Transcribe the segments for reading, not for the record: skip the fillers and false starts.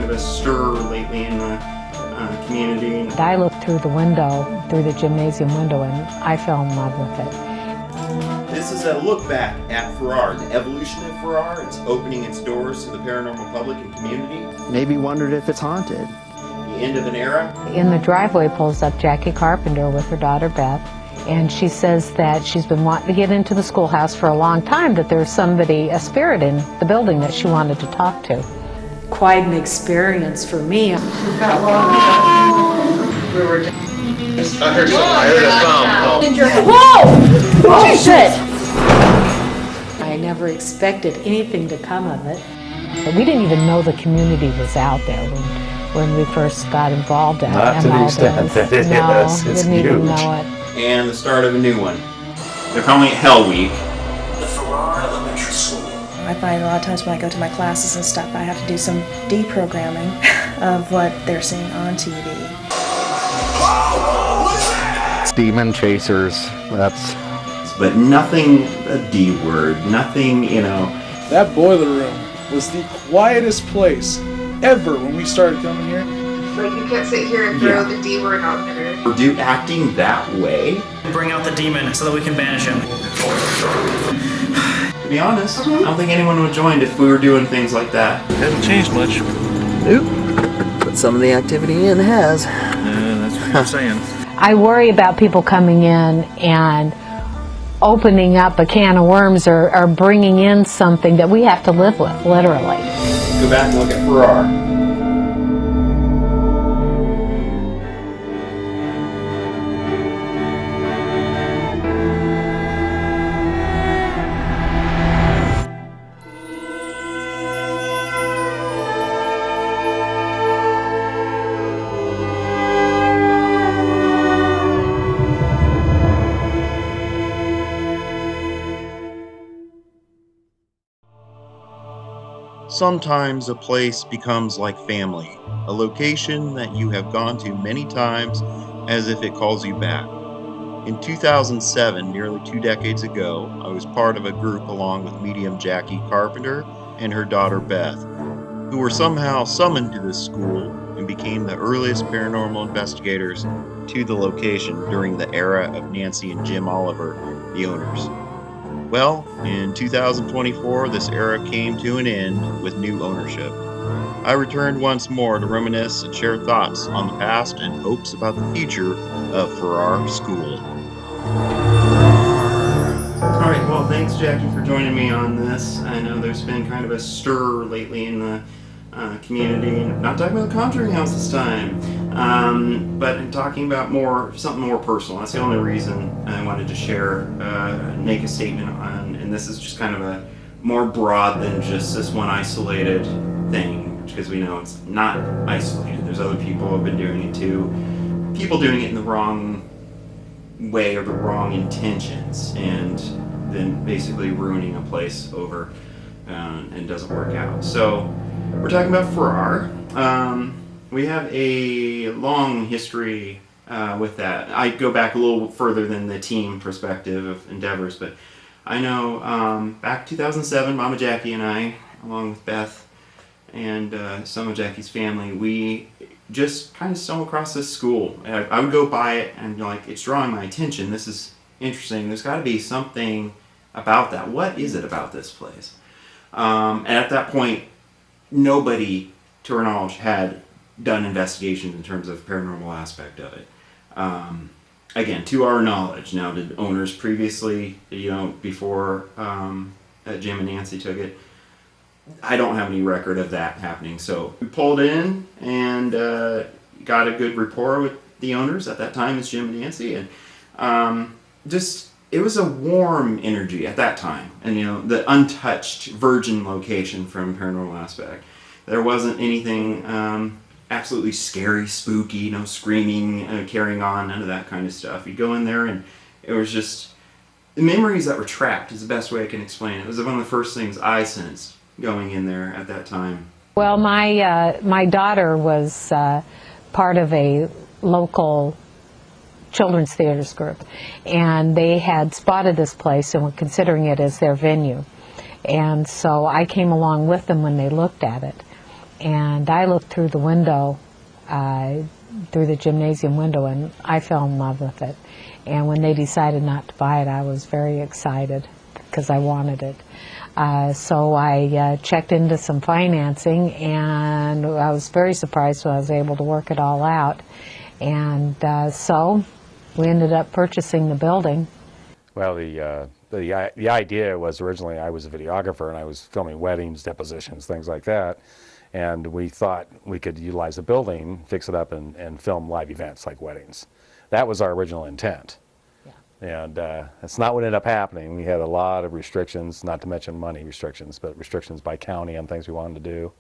of a stir lately in the community. I looked through the window, through the gymnasium window, and I fell in love with it. This is a look back at Farrar, the evolution of Farrar. It's opening its doors to the paranormal public and community. Maybe wondered if it's haunted. The end of an era. In the driveway pulls up Jackie Carpenter with her daughter Beth, and she says that she's been wanting to get into the schoolhouse for a long time, that there's somebody, a spirit in the building that she wanted to talk to. Quite an experience for me. I heard a thump. Whoa! Oh, shit! I never expected anything to come of it. We didn't even know the community was out there when we first got involved in it. Not to the extent that it is. It's didn't even huge. know it. And the start of a new one. They're calling it Hell Week. The Farrar Elementary School. I find a lot of times when I go to my classes and stuff, I have to do some deprogramming of what they're seeing on TV. Demon chasers, that's... But nothing a D word, nothing, That boiler room was the quietest place ever when we started coming here. Like, you can't sit here and throw the D word out there. Do acting that way. Bring out the demon so that we can banish him. To be honest, I don't think anyone would join if we were doing things like that. Hasn't changed much. Nope. But some of the activity in has. That's what you're saying. I worry about people coming in and opening up a can of worms or bringing in something that we have to live with, literally. Go back and look at Farrar. Sometimes a place becomes like family, a location that you have gone to many times as if it calls you back. In 2007, nearly 2 decades ago, I was part of a group along with medium Jackie Carpenter and her daughter Beth, who were somehow summoned to this school and became the earliest paranormal investigators to the location during the era of Nancy and Jim Oliver, the owners. Well, in 2024, this era came to an end with new ownership. I returned once more to reminisce and share thoughts on the past and hopes about the future of Farrar School. All right, well, thanks, Jackie, for joining me on this. I know there's been kind of a stir lately in the community. Not talking about the Conjuring House this time, but in talking about something more personal. That's the only reason I wanted to share, make a statement on, and this is just kind of a more broad than just this one isolated thing, because we know it's not isolated. There's other people who have been doing it too. People doing it in the wrong way or the wrong intentions, and then basically ruining a place over and doesn't work out. So we're talking about Farrar. We have a long history with that. I go back a little further than the team perspective of endeavors, but I know back 2007, Mama Jackie and I, along with Beth and some of Jackie's family, we just kind of stumbled across this school. I would go by it and it's drawing my attention. This is interesting. There's got to be something about that. What is it about this place? And at that point, nobody, to our knowledge, had done investigations in terms of paranormal aspect of it. Again, to our knowledge. Now, did owners previously, before Jim and Nancy took it? I don't have any record of that happening. So we pulled in and got a good rapport with the owners at that time. It's Jim and Nancy, and it was a warm energy at that time, and the untouched virgin location from paranormal aspect. There wasn't anything absolutely scary, spooky, screaming, carrying on, none of that kind of stuff. You go in there and it was just the memories that were trapped is the best way I can explain it. It was one of the first things I sensed going in there at that time. Well, my daughter was part of a local children's theaters group, and they had spotted this place and were considering it as their venue. And so I came along with them when they looked at it. And I looked through the window, through the gymnasium window, and I fell in love with it. And when they decided not to buy it, I was very excited because I wanted it. So I checked into some financing, and I was very surprised when I was able to work it all out. And so we ended up purchasing the building. Well, the idea was originally I was a videographer and I was filming weddings, depositions, things like that. And we thought we could utilize the building, fix it up, and film live events like weddings. That was our original intent. Yeah. And that's not what ended up happening. We had a lot of restrictions, not to mention money restrictions, but restrictions by county on things we wanted to do.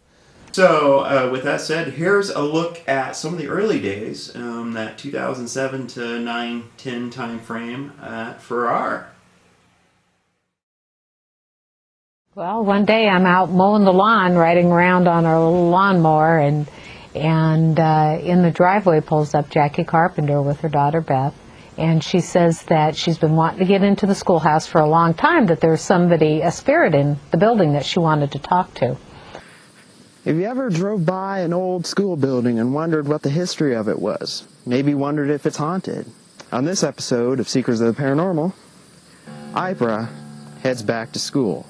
So, with that said, here's a look at some of the early days, that 2007 to 9-10 time frame at Farrar. Well, one day I'm out mowing the lawn, riding around on our little lawnmower, and in the driveway pulls up Jackie Carpenter with her daughter Beth, and she says that she's been wanting to get into the schoolhouse for a long time, that there's somebody, a spirit in the building that she wanted to talk to. Have you ever drove by an old school building and wondered what the history of it was? Maybe wondered if it's haunted? On this episode of Seekers of the Paranormal, Ibra heads back to school.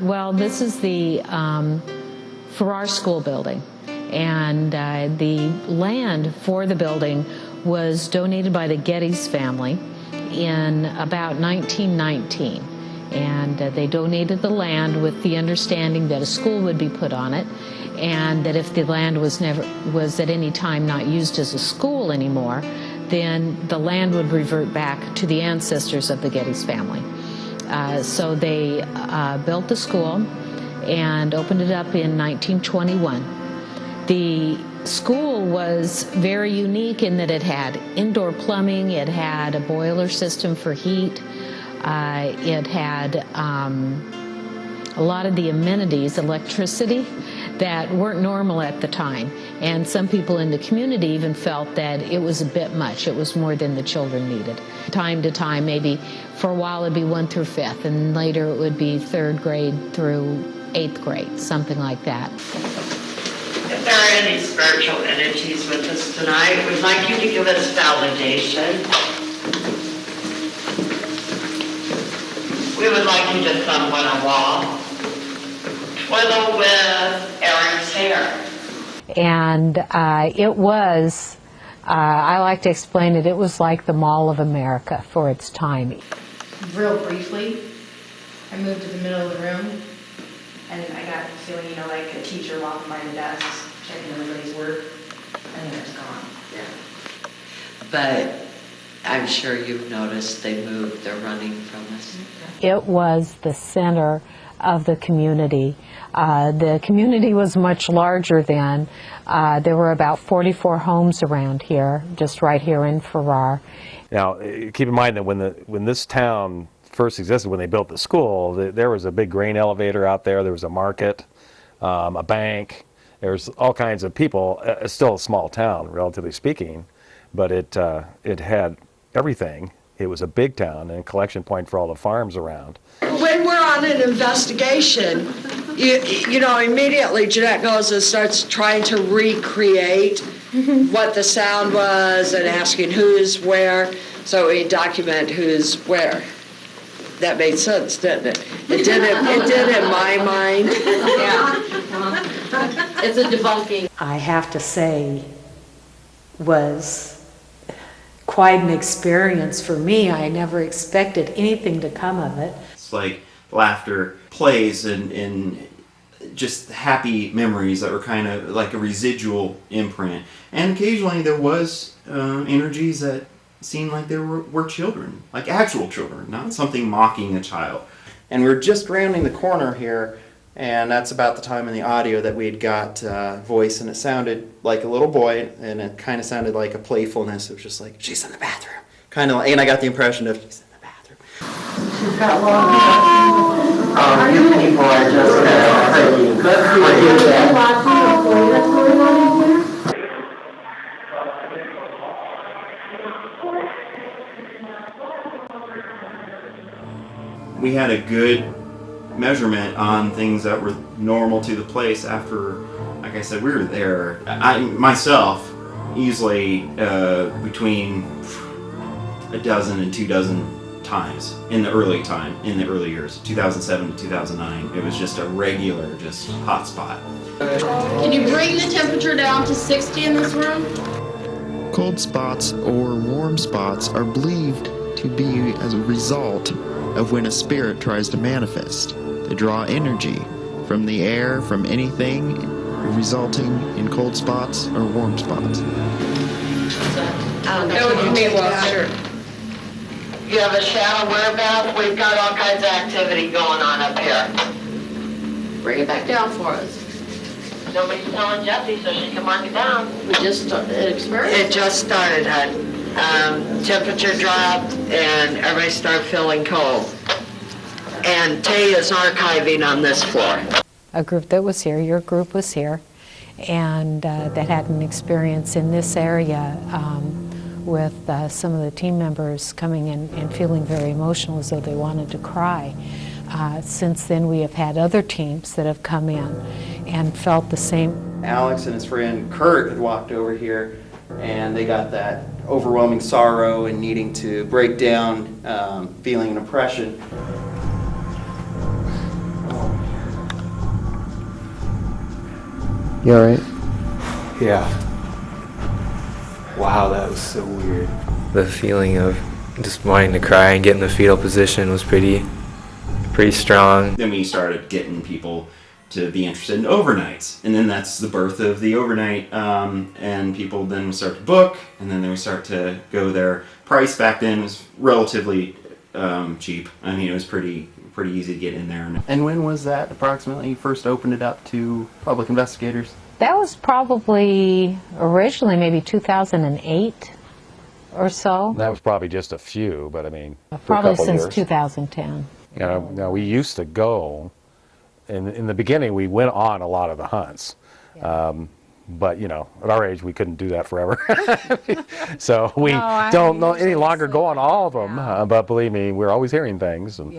Well, this is the Farrar School building, and the land for the building was donated by the Geddes family in about 1919. And they donated the land with the understanding that a school would be put on it, and that if the land was at any time not used as a school anymore, then the land would revert back to the ancestors of the Geddes family. So they built the school and opened it up in 1921. The school was very unique in that it had indoor plumbing, it had a boiler system for heat, it had a lot of the amenities, electricity, that weren't normal at the time. And some people in the community even felt that it was a bit much. It was more than the children needed. Time to time, maybe for a while it'd be 1 through 5th, and later it would be 3rd grade through 8th grade, something like that. If there are any spiritual entities with us tonight, we'd like you to give us validation. We would like you to thump on a wall, twiddle with Eric's hair. And it was, I like to explain it, it was like the Mall of America for its time. Real briefly, I moved to the middle of the room, and I got the feeling, you know, like a teacher walking by the desks, checking everybody's work, and then it's gone. Yeah. But I'm sure you've noticed they moved, they're running from us. It was the center of the community. The community was much larger then. There were about 44 homes around here, just right here in Farrar. Now, keep in mind that when this town first existed, when they built the school, there was a big grain elevator out there, there was a market, a bank, there's all kinds of people. It's still a small town, relatively speaking, but it had everything. It was a big town and a collection point for all the farms around. When we're on an investigation, you know, immediately Jeanette goes and starts trying to recreate what the sound was and asking who's where, so we document who's where. That made sense, didn't it? It did in my mind. Yeah. It's a debunking. I have to say, was quite an experience for me. I never expected anything to come of it. It's like laughter plays and just happy memories that were kind of like a residual imprint. And occasionally there was energies that seemed like there were children, like actual children, not something mocking a child. And we're just rounding the corner here, and that's about the time in the audio that we had got voice, and it sounded like a little boy, and it kind of sounded like a playfulness. It was just like, she's in the bathroom. Kind of like, and I got the impression of, she's in the bathroom. She's got long hair. Oh, you people are just crazy. Let's do that. We had a good measurement on things that were normal to the place after, like I said, we were there. I myself, easily between a dozen and 2 dozen times in the early years, 2007 to 2009. It was just a regular, just hot spot. Can you bring the temperature down to 60 in this room? Cold spots or warm spots are believed to be as a result of when a spirit tries to manifest. They draw energy from the air, from anything, resulting in cold spots or warm spots. That would be sure. You have a shadow whereabouts? We've got all kinds of activity going on up here. Bring it back down for us. Nobody's telling Jessie so she can mark it down. We just started experience. It just started, hon. Temperature dropped and everybody started feeling cold. And Tay is archiving on this floor. A group that was here, your group was here, and that had an experience in this area with some of the team members coming in and feeling very emotional as though they wanted to cry. Since then we have had other teams that have come in and felt the same. Alex and his friend Kurt had walked over here and they got that overwhelming sorrow and needing to break down, feeling an oppression. You alright? Yeah. Wow, that was so weird. The feeling of just wanting to cry and get in the fetal position was pretty strong. Then we started getting people to be interested in overnights, and then that's the birth of the overnight, and people then start to book, and then they start to go there. Price back then was relatively cheap. I mean, it was pretty easy to get in there. And when was that approximately you first opened it up to public investigators? That was probably originally maybe 2008 or so. That was probably just a few, but I mean, Probably since years. 2010. You know, we used to go, in the beginning we went on a lot of the hunts. But, you know, at our age we couldn't do that forever. So we don't any longer go on all of them, but believe me, we're always hearing things. And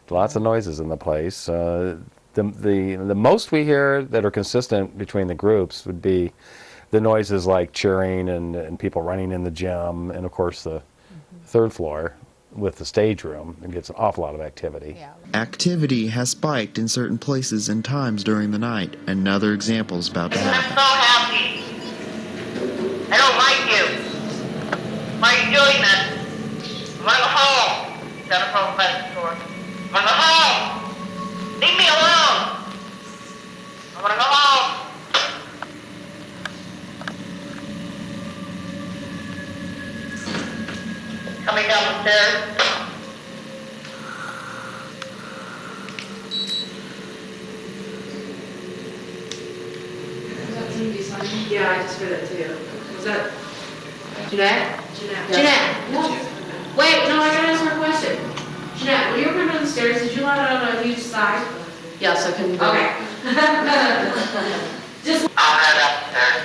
lots of noises in the place. The most we hear that are consistent between the groups would be the noises like cheering and people running in the gym, and of course the third floor with the stage room. It gets an awful lot of activity. Activity has spiked in certain places and times during the night. Another example is about to happen. I'm so happy. I don't like you. Why are you doing this? I'm gonna go home. Jennifer will fetch the door. I'm gonna go home. Leave me alone. I'm gonna go home. Coming down the stairs. Yeah, I just heard that too. Was that Jeanette? Jeanette. No. Wait, no, I gotta ask her a question. Jeanette, when you were coming down the stairs, did you let out a huge sigh? Yes, I can go. Okay. Just. I'll head upstairs.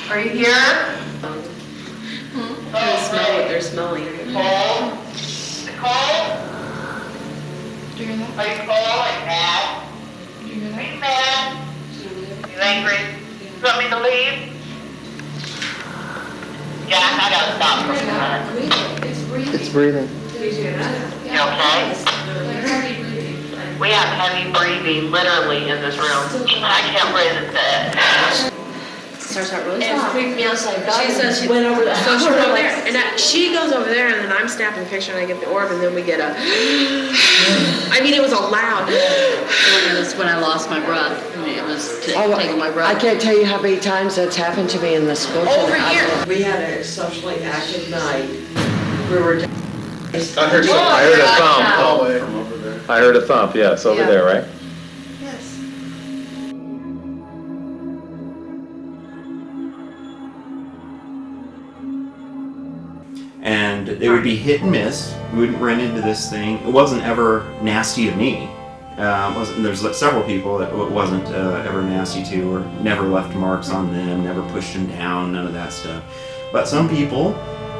Are you here? They're smelling. Nicole? Nicole? Do you hear that? Are you cold and mad? Do you hear Are that? you mad? You angry? You want me to leave? Jack, I gotta stop for a minute. It's breathing. It's breathing. You okay? We have heavy breathing literally in this room. I can't breathe it. Starts out really And soft. freaked me out, so I got She it. says she went over there. So she went over there, and she goes over there, and then I'm snapping the picture, and I get the orb, and then we get a. I mean, it was a loud. That's when I lost my breath. I mean, it was taking my breath. I can't tell you how many times that's happened to me in the school. Over here. We had a socially active night. We were. I heard a thump. From over there. I heard a thump, yes, over there, right? Yes. And they would be hit and miss. We wouldn't run into this thing. It wasn't ever nasty to me. There's several people that it wasn't ever nasty to, or never left marks on them, never pushed them down, none of that stuff. But some people,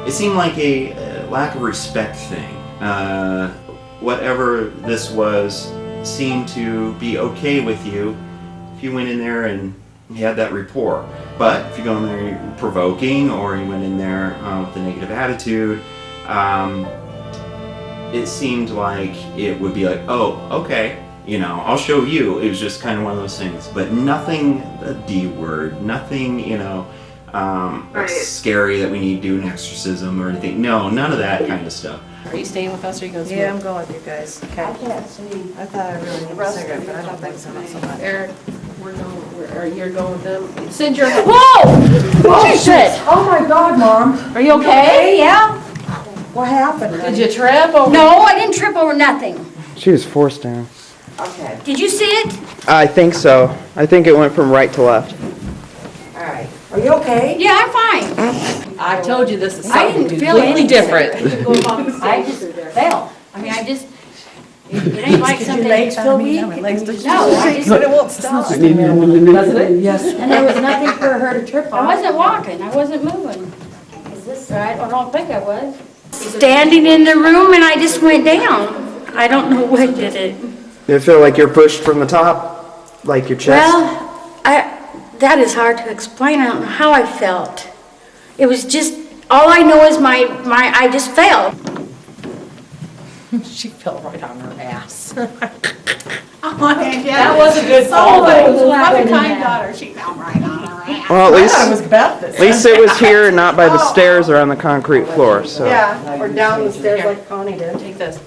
it seemed like a lack of respect thing. whatever this was seemed to be okay with you if you went in there and you had that rapport. But if you go in there provoking, or you went in there with a negative attitude, it seemed like it would be like, oh, okay, you know, I'll show you. It was just kind of one of those things, but nothing a D word, nothing, you know, scary that we need to do an exorcism or anything. No, none of that kind of stuff. Are you staying with us or are you going to Yeah, I'm going with you guys. Okay. I can't see. I thought I really needed a cigarette, but I don't think so. Not so much. Eric, you're going with them. Send your. Whoa! Oh shit! Oh my God, Mom. Are you okay? Yeah. What happened? Did you trip over? No, I didn't trip over nothing. She was forced down. Okay. Did you see it? I think so. I think it went from right to left. All right. Are you okay? Yeah, I'm fine. I told you this is I something didn't feel completely anything. different. I just fell. I mean, it ain't like something. Your legs feel weak? No, I just. But it won't stop. Doesn't it? Yes. And there was nothing for her to trip on. I wasn't walking, I wasn't moving. Is this right? I don't think I was. Standing in the room and I just went down. I don't know what did it. Did it feel like you're pushed from the top? Like your chest? Well, that is hard to explain. I don't know how I felt. It was just, all I know is I just fell. She fell right on her ass. That was a good fall, though. What a kind daughter. She fell right on her ass. Well, I thought it was Beth that at least it was here and not by the stairs or on the concrete floor. So. Yeah, or down the stairs like Connie did. Take this.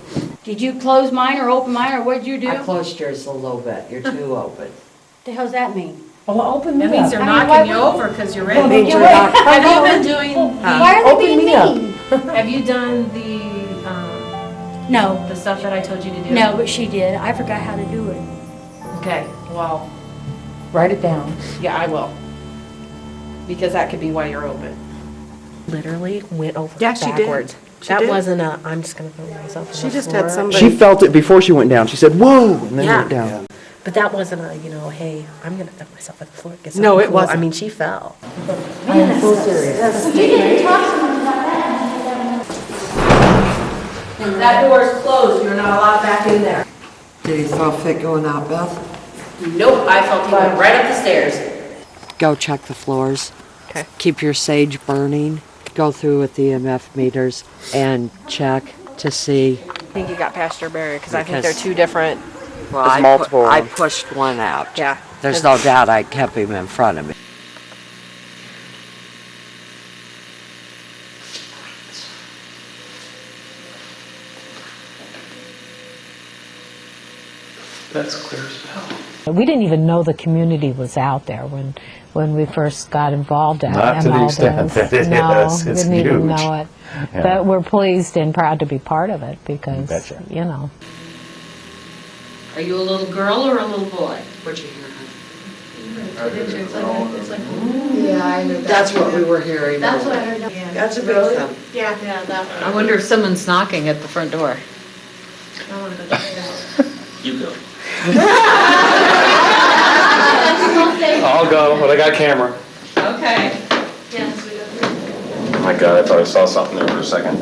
Did you close mine or open mine, or what'd you do? I closed yours a little bit. You're too open. What the hell's that mean? Well, open That means they're I mean, knocking you why over because you're That ready. means you're not- Have you been doing Why are they being mean? Have you done the No, the stuff that I told you to do? no, but she did. I forgot how to do it. Okay, well, Write it down. yeah, I will. Because that could be why you're open. Literally went over Yeah, she did. backwards. She That did. wasn't a, I'm just going to throw myself on She the just floor. had somebody. She felt it before she went down. She said, whoa, and then Yeah. went down. But that wasn't a, hey, I'm going to throw myself on the floor. Get No, something it cool. wasn't. I mean, she fell. I'm so serious. You didn't talk to me about that. That door's closed, you're not allowed back in there. Did he feel fit going out, Beth? Nope, I felt he went right up the stairs. Go check the floors. Okay. Keep your sage burning. Go through with the EMF meters and check to see. I think you got past your barrier because I think Because- they're two different. Well, There's multiple. I pushed one out. Yeah. There's no doubt I kept him in front of me. That's clear as hell. We didn't even know the community was out there when we first got involved at Not to the extent MLDS. that it No, is. It's didn't even huge. know it. Yeah. But we're pleased and proud to be part of it because, Betcha. you know. Are you a little girl or a little boy? What'd you hear? Yeah, I heard that. That's what we were hearing. That's what I heard. That's a big thing. Yeah, that one. I wonder if someone's knocking at the front door. I want to go check it out. You go. Okay. I'll go, but I got camera. Okay. Yes, we got Oh my God, I thought I saw something there for a second.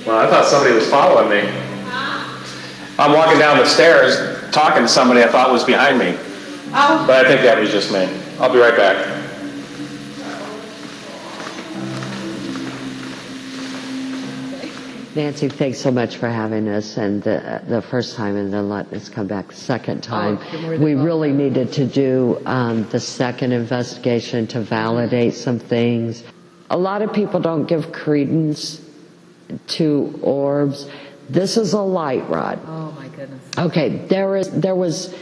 Well, I thought somebody was following me. I'm walking down the stairs, talking to somebody I thought was behind me. Oh. But I think that was just me. I'll be right back. Nancy, thanks so much for having us, and the first time, and then letting us come back the second time. We really needed to do the second investigation to validate some things. A lot of people don't give credence to orbs. This is a light rod. Oh my goodness. Okay, there was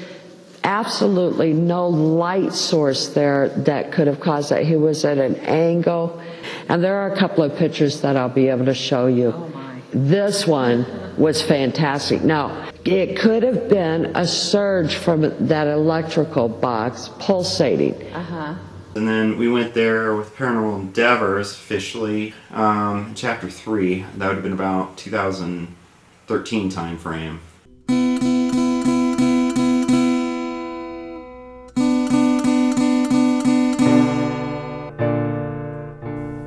absolutely no light source there that could have caused that. He was at an angle, and there are a couple of pictures that I'll be able to show you. Oh my. This one was fantastic. Now, it could have been a surge from that electrical box pulsating. Uh-huh. And then we went there with Paranormal Endeavors officially, chapter 3. That would have been about 2013 time frame.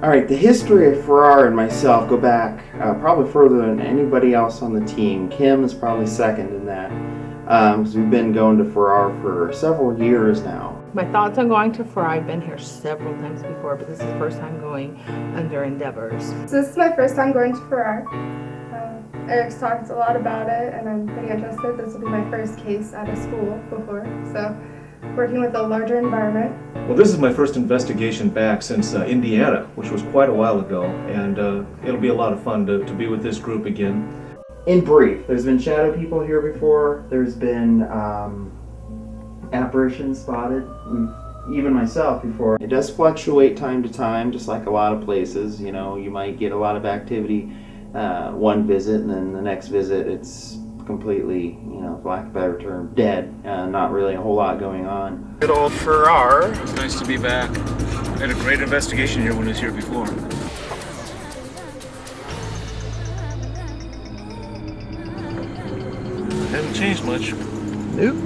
All Alright, the history of Farrar and myself go back probably further than anybody else on the team. Kim is probably second in that, because we've been going to Farrar for several years now. My thoughts on going to Farrar, I've been here several times before, but this is the first time going under Endeavors. So this is my first time going to Farrar. Eric's talked a lot about it, and I'm pretty interested. This will be my first case at a school before, so working with a larger environment. Well, this is my first investigation back since Indiana, which was quite a while ago, and it'll be a lot of fun to be with this group again. In brief, there's been shadow people here before. There's been apparitions spotted. Even myself before. It does fluctuate time to time, just like a lot of places. You know, you might get a lot of activity one visit, and then the next visit it's completely, you know, for lack of a better term, dead. Not really a whole lot going on. Good old Farrar. It's nice to be back. I had a great investigation here when I was here before. Hasn't changed much. Nope.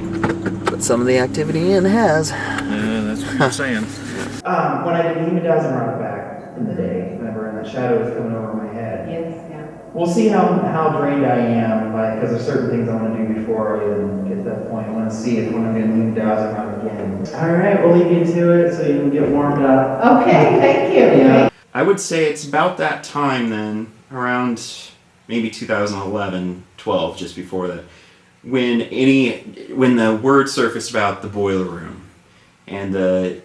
But some of the activity in has. Yeah, that's what you're saying. When I did the hematizing run back in the day, remember, and that shadow was coming over my head. Yes, yeah. We'll see how drained I am, because there's certain things I want to do before I even get to that point. I want to see if when I'm going to hematizing run again. All right, we'll leave you to it so you can get warmed up. Okay, thank you. Yeah. I would say it's about that time then, around maybe 2011, 12, just before that, when the word surfaced about the boiler room and the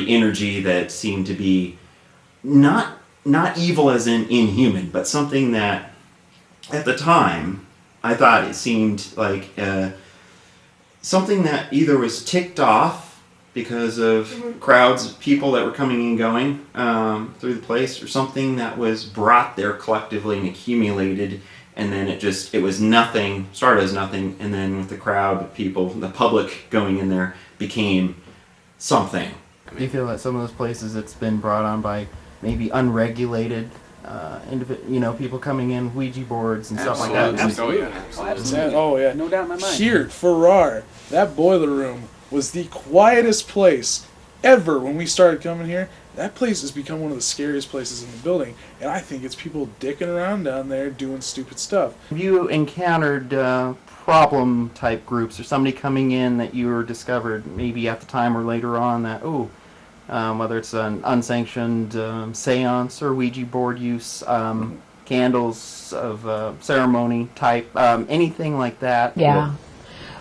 energy that seemed to be not evil as in inhuman, but something that at the time I thought it seemed like something that either was ticked off because of crowds of people that were coming and going through the place, or something that was brought there collectively and accumulated, and then it was nothing, started as nothing, and then with the crowd of people, the public going in there, became something. Do you feel that some of those places it's been brought on by maybe unregulated people coming in, Ouija boards and stuff like that? Oh yeah, no doubt in my mind. Here, Farrar, that boiler room was the quietest place ever when we started coming here. That place has become one of the scariest places in the building, and I think it's people dicking around down there doing stupid stuff. Have you encountered problem type groups, or somebody coming in that you discovered maybe at the time or later on that, whether it's an unsanctioned seance or Ouija board use, candles of ceremony type, anything like that? Yeah.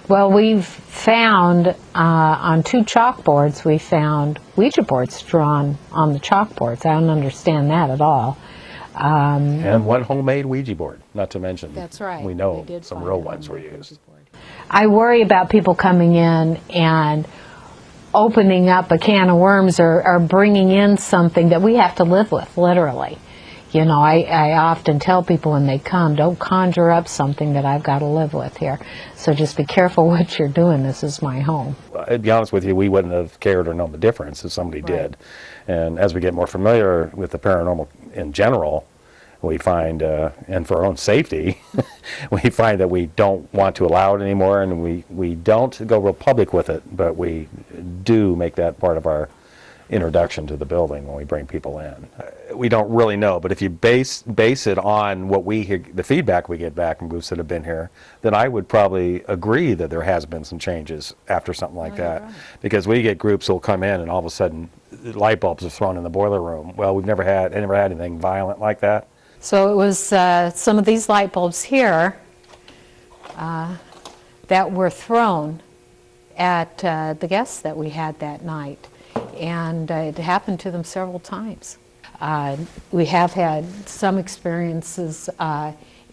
Well, we've found on 2 chalkboards, we found Ouija boards drawn on the chalkboards. I don't understand that at all. And one homemade Ouija board, not to mention. That's right. We know some real ones were used. I worry about people coming in and opening up a can of worms or bringing in something that we have to live with, literally. You know, I often tell people when they come, don't conjure up something that I've got to live with here. So just be careful what you're doing. This is my home. To be honest with you, we wouldn't have cared or known the difference if somebody did. And as we get more familiar with the paranormal in general, we find, and for our own safety, we find that we don't want to allow it anymore, and we don't go real public with it, but we do make that part of our introduction to the building when we bring people in. We don't really know, but if you base it on what we hear, the feedback we get back from groups that have been here, then I would probably agree that there has been some changes after something like that. Right. Because we get groups who'll come in and all of a sudden light bulbs are thrown in the boiler room. Well, I never had anything violent like that. So it was some of these light bulbs here that were thrown at the guests that we had that night. And it happened to them several times. We have had some experiences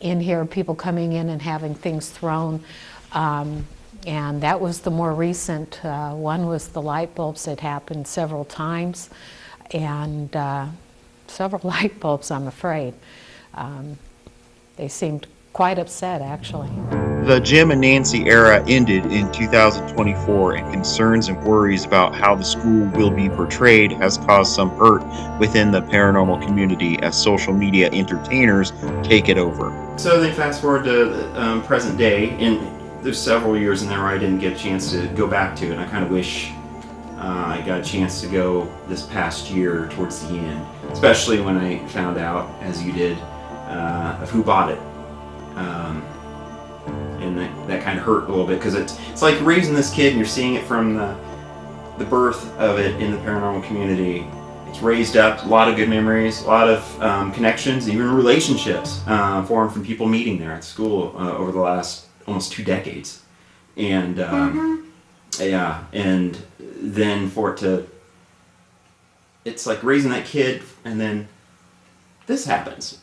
in here, people coming in and having things thrown, and that was the more recent. One was the light bulbs that happened several times, and several light bulbs, I'm afraid. They seemed quite upset, actually. The Jim and Nancy era ended in 2024, and concerns and worries about how the school will be portrayed has caused some hurt within the paranormal community as social media entertainers take it over. So then fast forward to present day, and there's several years in there where I didn't get a chance to go back to it, and I kind of wish I got a chance to go this past year towards the end, especially when I found out, as you did, of who bought it. And that kind of hurt a little bit, because it's like raising this kid and you're seeing it from the birth of it in the paranormal community. It's raised up, a lot of good memories, a lot of connections, even relationships formed from people meeting there at school over the last almost 2 decades. And yeah, and then for it to, it's like raising that kid and then this happens.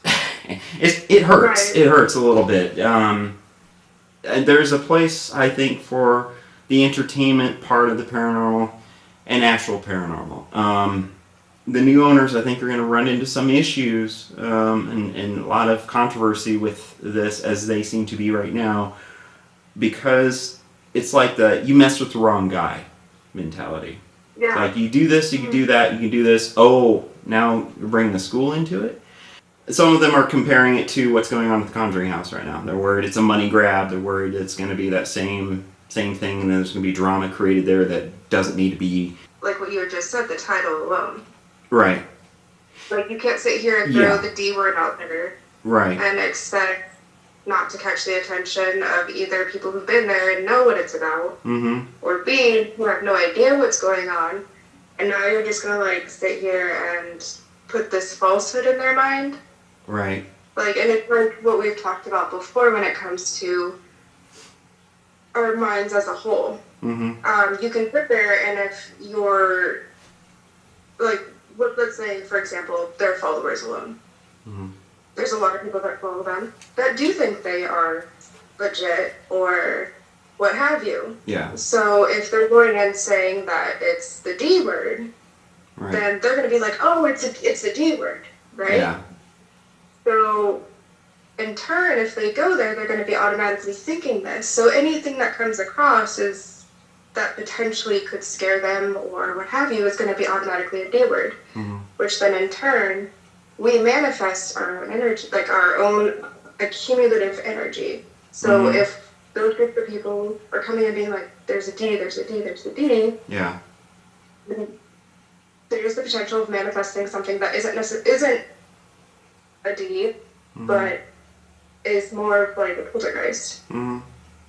It hurts. Right. It hurts a little bit. And there's a place, I think, for the entertainment part of the paranormal and actual paranormal. The new owners, I think, are going to run into some issues and a lot of controversy with this, as they seem to be right now, because it's like the you mess with the wrong guy mentality. Yeah. It's like you do this, you can do that, you can do this. Oh, now you're bringing the school into it. Some of them are comparing it to what's going on with the Conjuring House right now. They're worried it's a money grab. They're worried it's going to be that same thing, and there's going to be drama created there that doesn't need to be. Like what you had just said, the title alone. Right. Like you can't sit here and throw the D word out there. Right. And expect not to catch the attention of either people who've been there and know what it's about, or B, who have no idea what's going on, and now you're just going to like sit here and put this falsehood in their mind. Right. Like, and it's like what we've talked about before when it comes to our minds as a whole. You can sit there, and if you're, like, let's say, for example, their followers alone. There's a lot of people that follow them that do think they are legit or what have you. Yeah. So if they're going in saying that it's the D word, then they're going to be like, oh, it's the D word, right? Yeah. So, in turn, if they go there, they're going to be automatically thinking this. So anything that comes across is that potentially could scare them or what have you is going to be automatically a D word, which then in turn, we manifest our own energy, like our own accumulative energy. So if those group of people are coming and being like, there's a D, there's a D, there's a D, yeah, then there's the potential of manifesting something that isn't a D, but is more of like a poltergeist.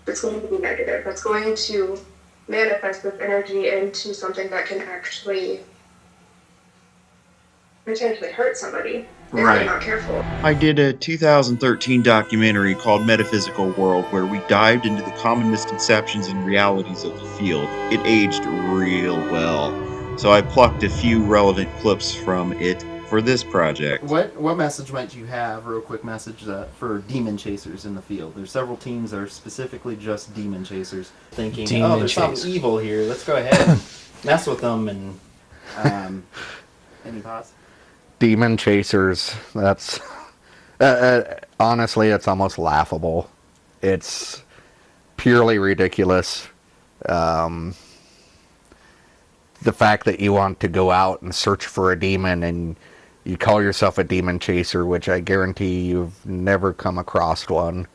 That's going to be negative. That's going to manifest this energy into something that can actually potentially hurt somebody if they're not careful. I did a 2013 documentary called Metaphysical World, where we dived into the common misconceptions and realities of the field. It aged real well, so I plucked a few relevant clips from it for this project. What message might you have, real quick message, for demon chasers in the field? There's several teams that are specifically just demon chasers, thinking, there's something evil here, let's go ahead and mess with them, and any thoughts? Demon chasers, that's honestly, it's almost laughable. It's purely ridiculous. The fact that you want to go out and search for a demon and you call yourself a demon chaser, which I guarantee you've never come across one.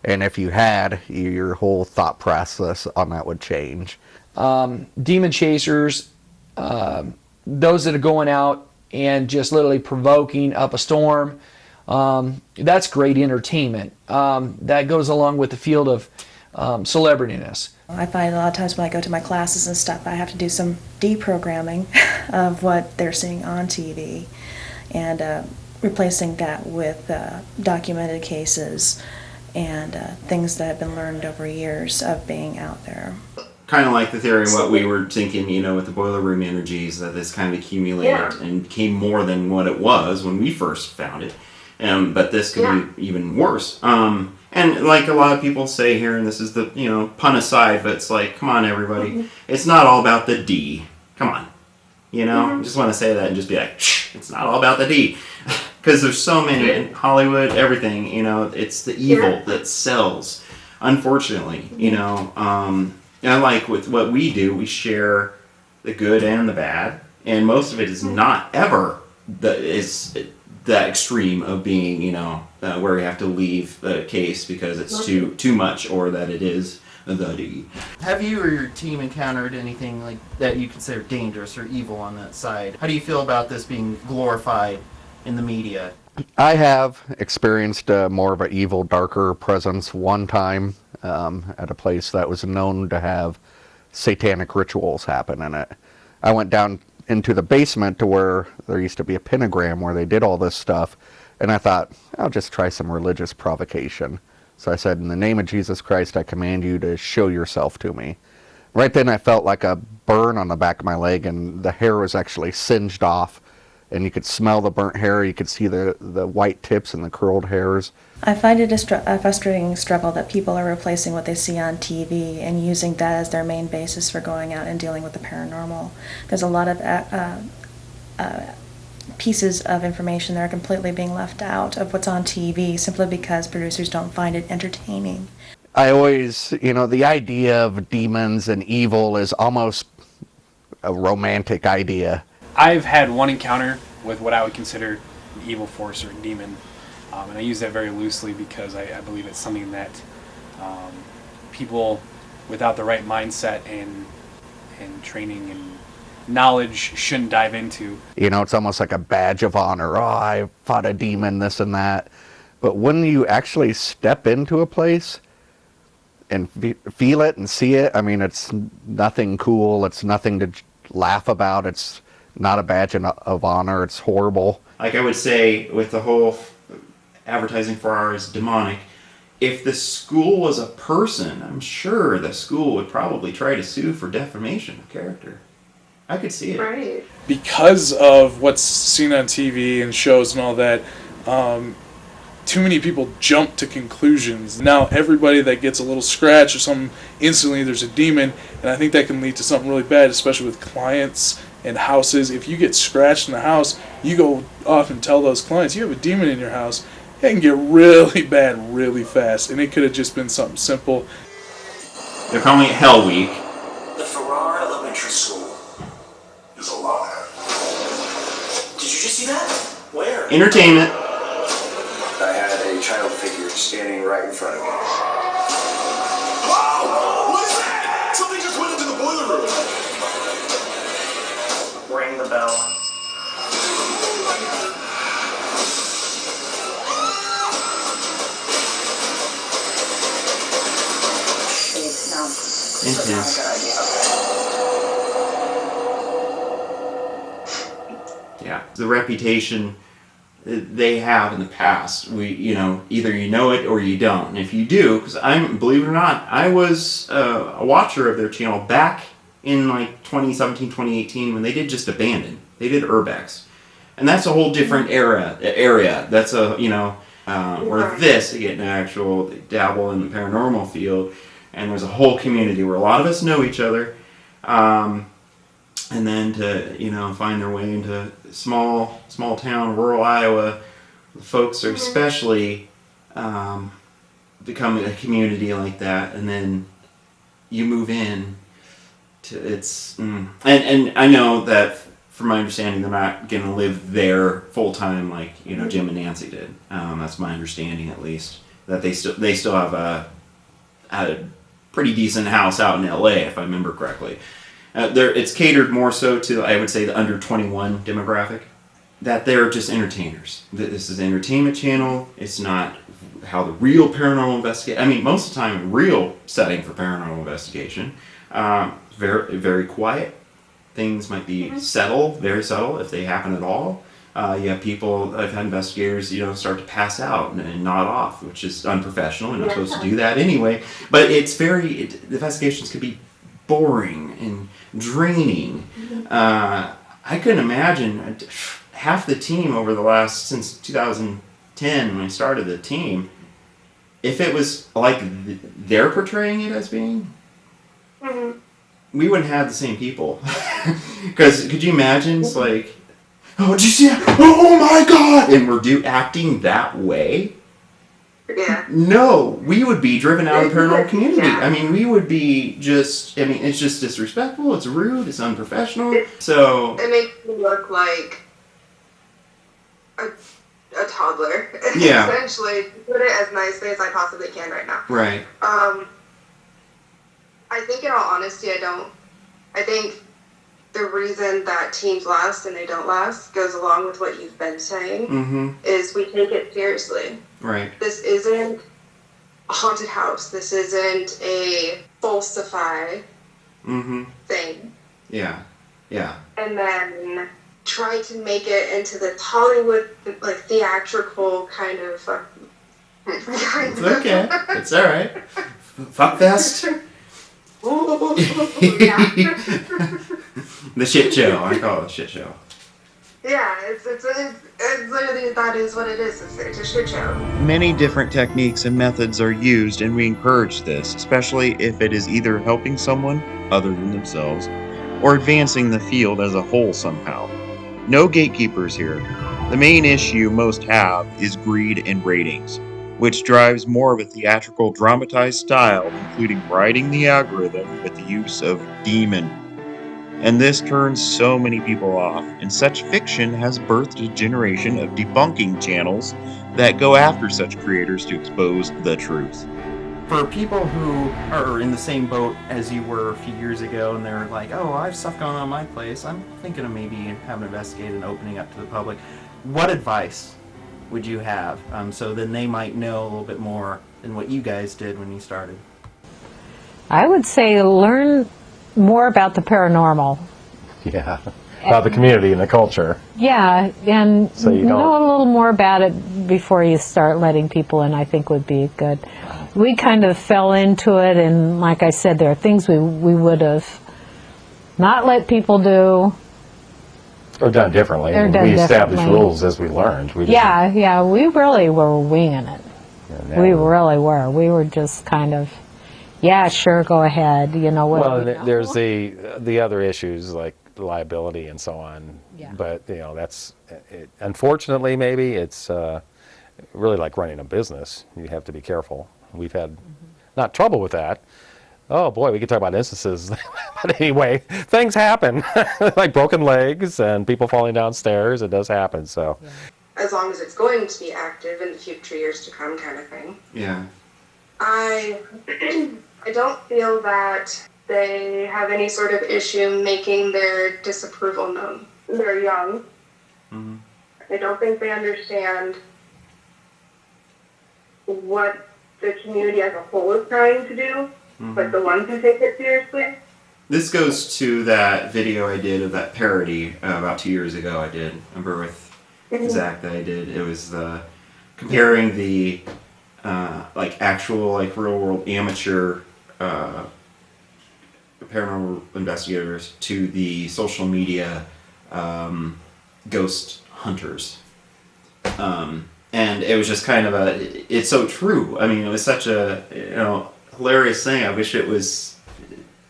And if you had, your whole thought process on that would change. Demon chasers, those that are going out and just literally provoking up a storm, that's great entertainment. That goes along with the field of celebrityness. I find a lot of times when I go to my classes and stuff, I have to do some deprogramming of what they're seeing on TV and replacing that with documented cases and things that have been learned over years of being out there. Kind of like the theory of what we were thinking, with the boiler room energies, that this kind of accumulated and became more than what it was when we first found it. But this could be even worse. And like a lot of people say here, and this is the, pun aside, but it's like, come on, everybody. It's not all about the D. Come on. I just want to say that and just be like, shh, it's not all about the D. Because there's so many in Hollywood, everything, it's the evil that sells, unfortunately, And like with what we do, we share the good and the bad, and most of it is not ever that extreme of being, where we have to leave the case because it's too much, or that it is the D. Have you or your team encountered anything like that you consider dangerous or evil on that side? How do you feel about this being glorified in the media? I have experienced more of an evil, darker presence one time at a place that was known to have satanic rituals happen in it. I went down into the basement to where there used to be a pentagram where they did all this stuff, and I thought, I'll just try some religious provocation. So I said, in the name of Jesus Christ, I command you to show yourself to me. Right then I felt like a burn on the back of my leg, and the hair was actually singed off, and you could smell the burnt hair, you could see the white tips and the curled hairs. I find it a frustrating struggle that people are replacing what they see on TV and using that as their main basis for going out and dealing with the paranormal. There's a lot of pieces of information that are completely being left out of what's on TV simply because producers don't find it entertaining. I always, the idea of demons and evil is almost a romantic idea. I've had one encounter with what I would consider an evil force or a demon, and I use that very loosely because I believe it's something that people without the right mindset and training and knowledge shouldn't dive into. It's almost like a badge of honor. Oh, I fought a demon, this and that. But when you actually step into a place and feel it and see it, I mean, it's nothing cool. It's nothing to laugh about. It's not a badge of honor. It's horrible. Like I would say with the whole advertising for ours demonic, if the school was a person, I'm sure the school would probably try to sue for defamation of character. I could see it. Right. Because of what's seen on TV and shows and all that, too many people jump to conclusions. Now everybody that gets a little scratch or something, instantly there's a demon, and I think that can lead to something really bad, especially with clients and houses. If you get scratched in the house, you go off and tell those clients you have a demon in your house. It can get really bad really fast, and it could have just been something simple. They're calling it Hell Week. The Farrar Elementary School is alive. Did you just see that? Where? Entertainment. I had a child figure standing right in front of me. Whoa! What is that? Something just went into the boiler room. Ring the bell. Intense. Yeah, the reputation they have in the past. Either you know it or you don't. And if you do, because believe it or not, I was a watcher of their channel back in like 2017, 2018 when they did just Abandon. They did Urbex, and that's a whole different area. That's where this again actual they dabble in the paranormal field. And there's a whole community where a lot of us know each other, and then to find their way into small town, rural Iowa, the folks are especially becoming a community like that, and then you move in to and I know that from my understanding they're not going to live there full time like Jim and Nancy did. That's my understanding at least, that they still have a pretty decent house out in LA, if I remember correctly. It's catered more so to, I would say, the under 21 demographic. That they're just entertainers. This is an entertainment channel. It's not how the real paranormal investigation. I mean, most of the time, real setting for paranormal investigation. Very, very quiet. Things might be very subtle if they happen at all. You have people, I've had investigators, start to pass out and nod off, which is unprofessional. You're not supposed to do that anyway. But the investigations could be boring and draining. I couldn't imagine half the team since 2010 when I started the team, if it was like they're portraying it as being, we wouldn't have the same people. Because could you imagine, it's like, oh, did you see that? Oh my God! And we're acting that way? Yeah. No, we would be driven out of the paranormal community. Yeah. I mean, we would be it's just disrespectful, it's rude, it's unprofessional. So it makes me look like a toddler. Yeah. Essentially, to put it as nicely as I possibly can right now. Right. I think in all honesty, I think the reason that teams last and they don't last goes along with what you've been saying, is we take it seriously. Right. This isn't a haunted house. This isn't a falsify thing. Yeah. Yeah. And then try to make it into this Hollywood, like, theatrical kind of... It's okay. It's all right. Fuck fest. The shit show. I call it a shit show. Yeah, it's literally, that is what it is. It's a shit show. Many different techniques and methods are used, and we encourage this, especially if it is either helping someone other than themselves or advancing the field as a whole somehow. No gatekeepers here. The main issue most have is greed and ratings, which drives more of a theatrical dramatized style, including riding the algorithm with the use of demon. And this turns so many people off, and such fiction has birthed a generation of debunking channels that go after such creators to expose the truth. For people who are in the same boat as you were a few years ago and they're like, oh, I have stuff going on in my place, I'm thinking of maybe having it investigated and opening up to the public, what advice would you have? So then they might know a little bit more than what you guys did when you started. I would say learn more about the paranormal. Yeah, about the community and the culture. Yeah, and So you know a little more about it before you start letting people in, I think would be good. We kind of fell into it, and like I said, there are things we would have not let people do. Or done differently. Or done we established differently. rules as we learned. We just, Yeah, we really were winging it. Yeah, We really were. We were just kind of, yeah, sure, go ahead. You know what? Well, there's the other issues like liability and so on. Yeah. But you know, that's unfortunately maybe it's really like running a business. You have to be careful. We've had not trouble with that. Oh boy, we could talk about instances. But anyway, things happen, like broken legs and people falling downstairs. It does happen. So. Yeah. As long as it's going to be active in the future years to come, kind of thing. Yeah. I don't feel that they have any sort of issue making their disapproval known. They're young. I don't think they understand what the community as a whole is trying to do, but the ones who take it seriously. This goes to that video I did of that parody about 2 years ago. I did. Remember with Zach that I did. It was comparing the like actual like real world amateur paranormal investigators to the social media ghost hunters. And it was just kind of it's so true. I mean, it was such a hilarious thing. I wish it was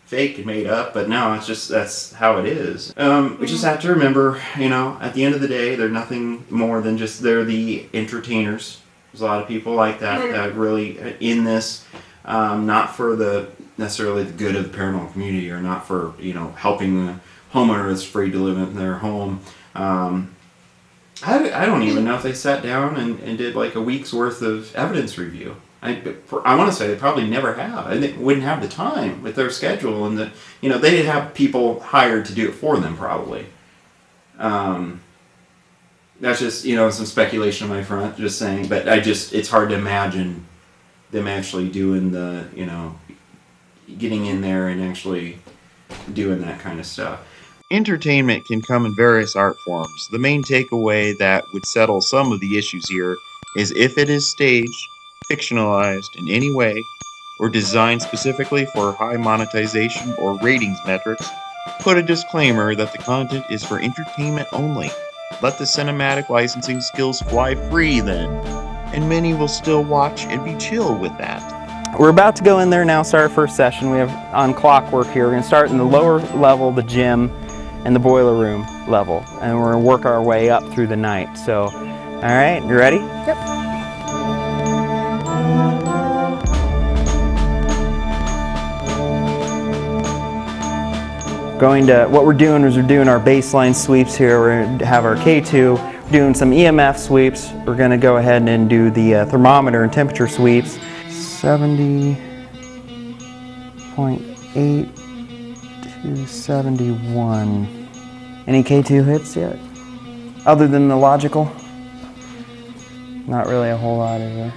fake and made up, but no, it's just, that's how it is. We just have to remember, at the end of the day, they're nothing more than just, they're the entertainers. There's a lot of people like that really in this, not for necessarily the good of the paranormal community, or not for, helping the homeowner that's free to live in their home. I don't even know if they sat down and did like a week's worth of evidence review. I want to say they probably never have. And they wouldn't have the time with their schedule, and they'd have people hired to do it for them probably. That's just, some speculation on my front, just saying, but it's hard to imagine them actually doing the, getting in there and actually doing that kind of stuff. Entertainment can come in various art forms. The main takeaway that would settle some of the issues here is if it is staged, fictionalized in any way, or designed specifically for high monetization or ratings metrics, put a disclaimer that the content is for entertainment only. Let the cinematic licensing skills fly free then, and many will still watch and be chill with that. We're about to go in there now, start our first session. We have on clockwork here. We're going to start in the lower level, the gym, and the boiler room level, and we're going to work our way up through the night. So, all right, you ready? Yep. What we're doing is we're doing our baseline sweeps here. We're going to have our K2, doing some EMF sweeps. We're going to go ahead and do the thermometer and temperature sweeps. 70.3 8-271. Any K2 hits yet? Other than the logical? Not really a whole lot, is there?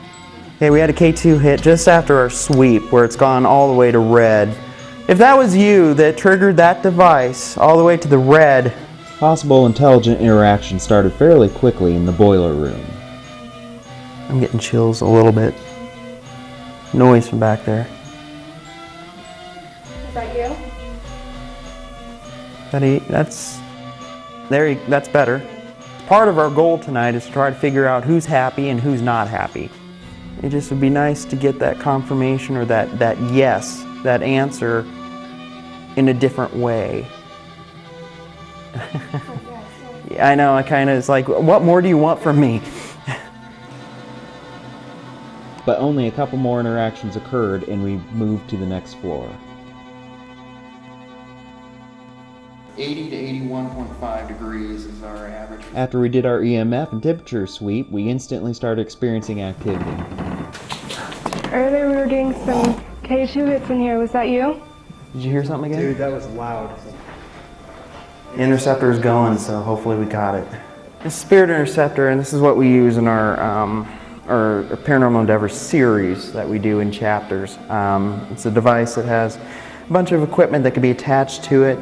Okay, we had a K2 hit just after our sweep where it's gone all the way to red. If that was you that triggered that device all the way to the red, possible intelligent interaction started fairly quickly in the boiler room. I'm getting chills a little bit. Noise from back there. Is that you? That's better. Part of our goal tonight is to try to figure out who's happy and who's not happy. It just would be nice to get that confirmation or that yes, that answer in a different way. Yeah, I know, it's like, what more do you want from me? But only a couple more interactions occurred and we moved to the next floor. 80 to 81.5 degrees is our average. After we did our EMF and temperature sweep, we instantly started experiencing activity. Earlier we were getting some K2 hits in here. Was that you? Did you hear something again? Dude, that was loud. The interceptor is going, so hopefully we got it. It's Spirit Interceptor, and this is what we use in our Paranormal Endeavor series that we do in chapters. It's a device that has a bunch of equipment that can be attached to it.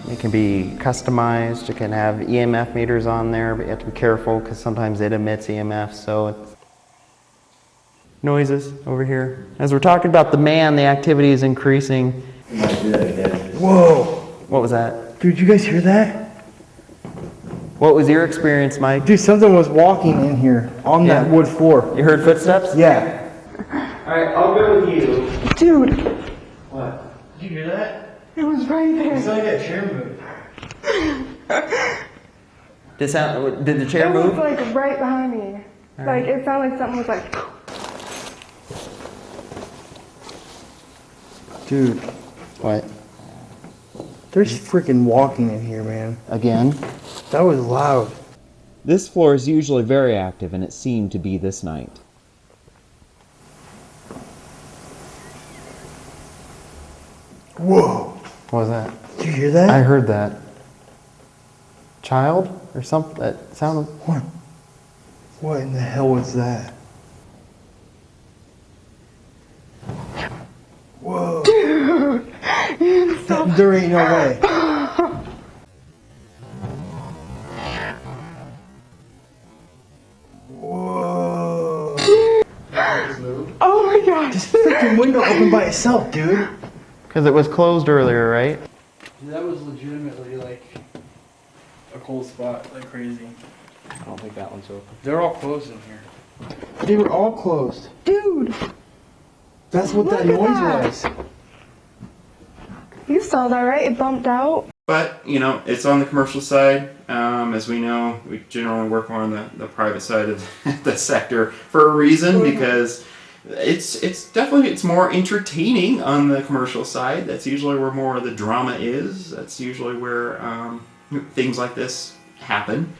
It can be customized. It can have EMF meters on there, but you have to be careful because sometimes it emits EMF. So it's noises over here. As we're talking about the man, the activity is increasing. Whoa! What was that? Dude, you guys hear that? What was your experience, Mike? Dude, something was walking in here on that wood floor. You heard footsteps? Yeah. Alright, I'll go with you. Dude! What? Did you hear that? It was right there. It's like that chair moved. Did the chair move? It was like right behind me. Like it sounded like something was like. Dude. What? There's freaking walking in here, man. Again? That was loud. This floor is usually very active, and it seemed to be this night. Whoa. What was that? Did you hear that? I heard that. Child? Or something? That sounded... What in the hell was that? Whoa. Dude! There ain't no way. Whoa. Oh my god! This freaking window opened by itself, dude. Because it was closed earlier, right? That was legitimately like a cold spot, like crazy. I don't think that one's open. They're all closed in here. They were all closed. Dude! That's what that noise was. You saw that, right? It bumped out. But, you know, it's on the commercial side. As we know, we generally work more on the private side of the sector for a reason, because it's definitely more entertaining on the commercial side. That's usually where more of the drama is. That's usually where things like this happen.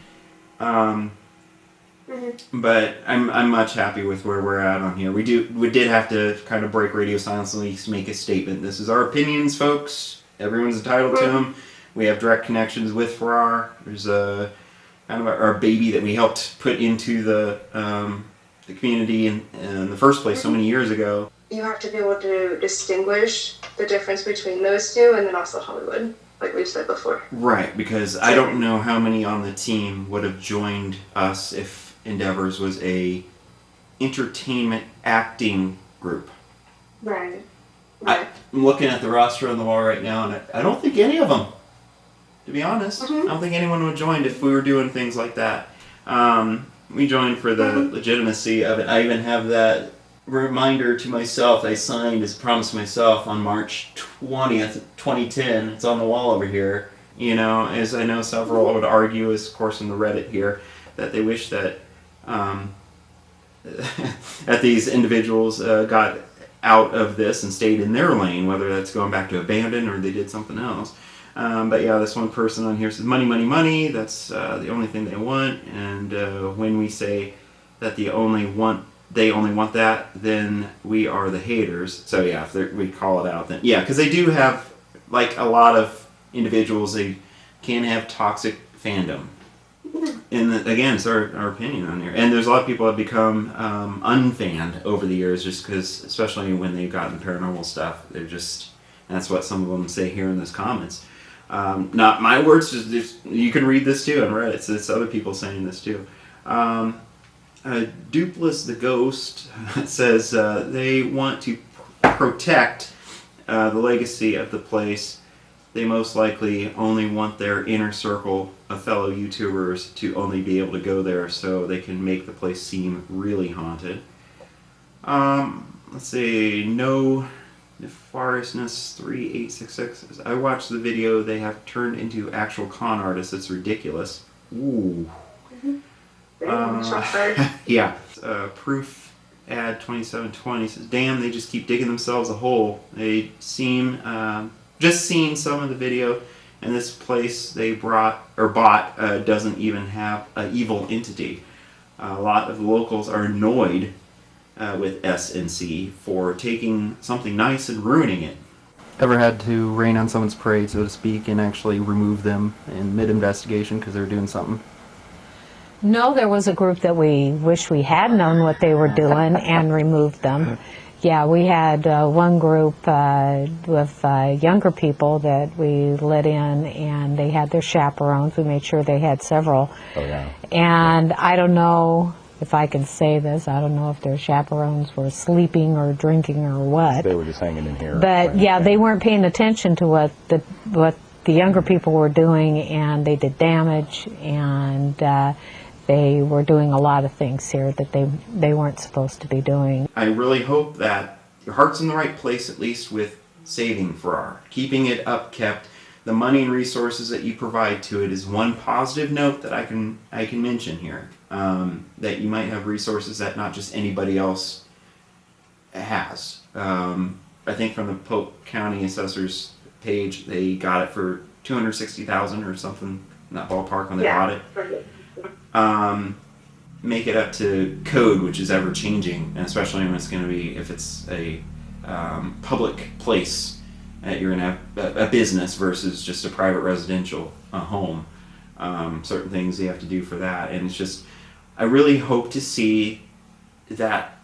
But I'm much happy with where we're at on here. We did have to kind of break radio silence and at least make a statement. This is our opinions, folks. Everyone's entitled to them. We have direct connections with Farrar. There's a kind of our baby that we helped put into the community in the first place so many years ago. You have to be able to distinguish the difference between those two and then also Hollywood, like we've said before. Right, because I don't know how many on the team would have joined us if Endeavors was a entertainment acting group. Right. I'm looking at the roster on the wall right now, and I don't think any of them, to be honest. I don't think anyone would join if we were doing things like that. We joined for the legitimacy of it. I even have that reminder to myself I signed as promised myself on March 20th, 2010. It's on the wall over here. You know, as I know several would argue, as of course in the Reddit here, that they wish that that these individuals got out of this and stayed in their lane, whether that's going back to abandon or they did something else. But yeah, this one person on here says money, money, money. That's the only thing they want. And when we say that they only want they only want that, then we are the haters. So yeah, if we call it out, then yeah, because they do have, like a lot of individuals, they can have toxic fandom. And again, it's our opinion on here. And there's a lot of people that have become unfanned over the years just because, especially when they've gotten paranormal stuff, they're just, that's what some of them say here in those comments. Not my words, just you can read this too on Reddit. It's other people saying this too. Dupless the Ghost says they want to protect the legacy of the place. They most likely only want their inner circle of fellow YouTubers to only be able to go there so they can make the place seem really haunted. Let's see, no nefariousness 3866 says, I watched the video. They have turned into actual con artists. It's ridiculous. Ooh. Yeah. Proof ad 2720 says, damn, they just keep digging themselves a hole. They seem just seeing some of the video, and this place they bought doesn't even have an evil entity. A lot of the locals are annoyed with S&C for taking something nice and ruining it. Ever had to rain on someone's parade, so to speak, and actually remove them in mid-investigation because they were doing something? No, there was a group that we wish we had known what they were doing and removed them. Yeah, we had one group with younger people that we let in, and they had their chaperones. We made sure they had several. Oh, yeah. And I don't know if I can say this. I don't know if their chaperones were sleeping or drinking or what. They were just hanging in here. But yeah, they weren't paying attention to what the younger people were doing, and they did damage, and they were doing a lot of things here that they weren't supposed to be doing. I really hope that your heart's in the right place, at least with saving Farrar, keeping it upkept. The money and resources that you provide to it is one positive note that I can mention here. That you might have resources that not just anybody else has. I think from the Polk County Assessor's page, they got it for $260,000 or something in that ballpark when they bought it. Make it up to code, which is ever changing, and especially when it's going to be, if it's a public place, you're in a business versus just a private residential home. Certain things you have to do for that, and it's just, I really hope to see that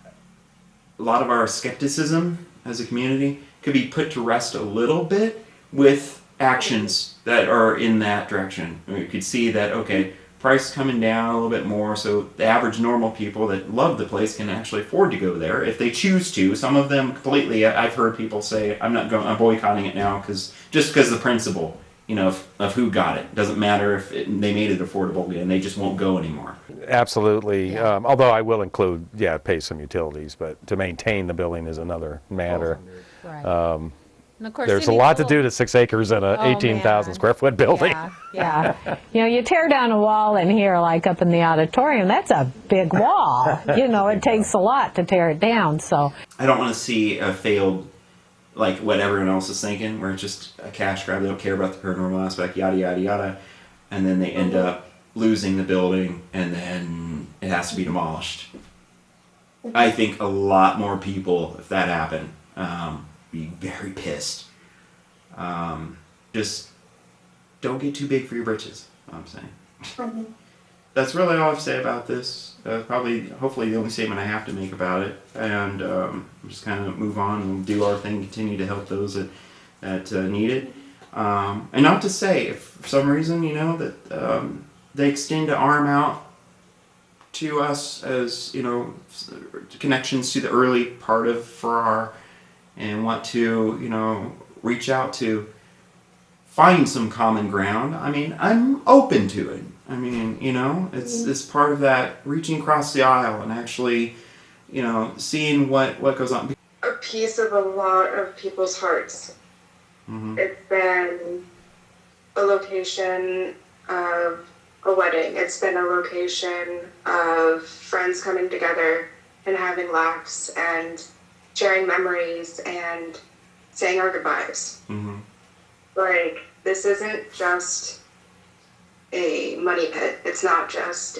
a lot of our skepticism as a community could be put to rest a little bit with actions that are in that direction. We could see that, okay, price coming down a little bit more, so the average normal people that love the place can actually afford to go there if they choose to. Some of them completely, I've heard people say, I'm boycotting it now just because the principle, of who got it. Doesn't matter if they made it affordable again, they just won't go anymore. Absolutely. Yeah. Although I will include, pay some utilities, but to maintain the building is another matter. Right. And of course, there's a lot to do to 6 acres in a 18,000 square foot building. Yeah. You tear down a wall in here, like up in the auditorium, that's a big wall. It takes a lot to tear it down, so. I don't want to see a failed, like what everyone else is thinking, where it's just a cash grab, they don't care about the paranormal aspect, yada, yada, yada, and then they end up losing the building, and then it has to be demolished. I think a lot more people, if that happened, be very pissed. Just don't get too big for your britches, I'm saying. That's really all I have to say about this. Hopefully the only statement I have to make about it. And just kind of move on and do our thing, continue to help those that need it. And not to say, if for some reason, that they extend an arm out to us as, connections to the early part of Farrar, and want to, reach out to find some common ground. I mean, I'm open to it. I mean, it's part of that reaching across the aisle and actually, seeing what goes on. A piece of a lot of people's hearts. Mm-hmm. It's been a location of a wedding. It's been a location of friends coming together and having laughs and sharing memories and saying our goodbyes. Mm-hmm. This isn't just a money pit. It's not just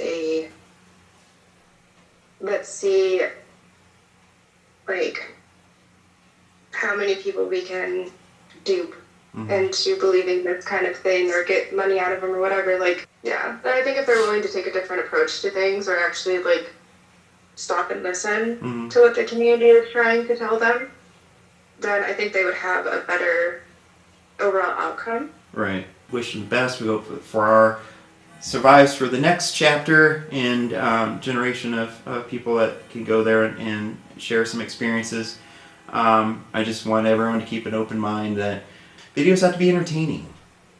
let's see like how many people we can dupe into believing this kind of thing or get money out of them or whatever. Like, yeah. And I think if they're willing to take a different approach to things or actually like stop and listen to what the community is trying to tell them, then I think they would have a better overall outcome. Right. Wish them the best. We hope for our survives for the next chapter and generation of people that can go there and share some experiences. I just want everyone to keep an open mind that videos have to be entertaining,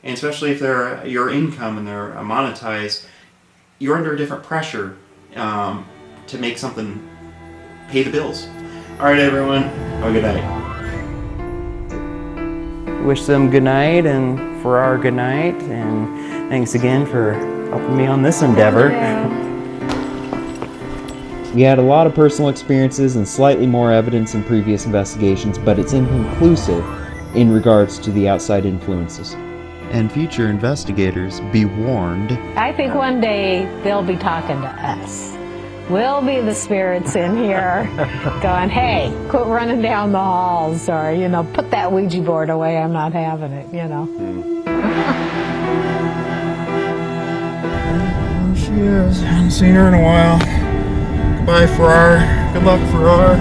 and especially if they're your income and they're monetized, you're under a different pressure to make something pay the bills. All right, everyone, have a good night. Wish them good night and Farrar good night, and thanks again for helping me on this endeavor. We had a lot of personal experiences and slightly more evidence than previous investigations, but it's inconclusive in regards to the outside influences. And future investigators, be warned. I think one day they'll be talking to us. We'll be the spirits in here going, hey, quit running down the halls, or, you know, put that Ouija board away, I'm not having it, you know. There she is. Haven't seen her in a while. Goodbye, Farrar. Good luck, Farrar.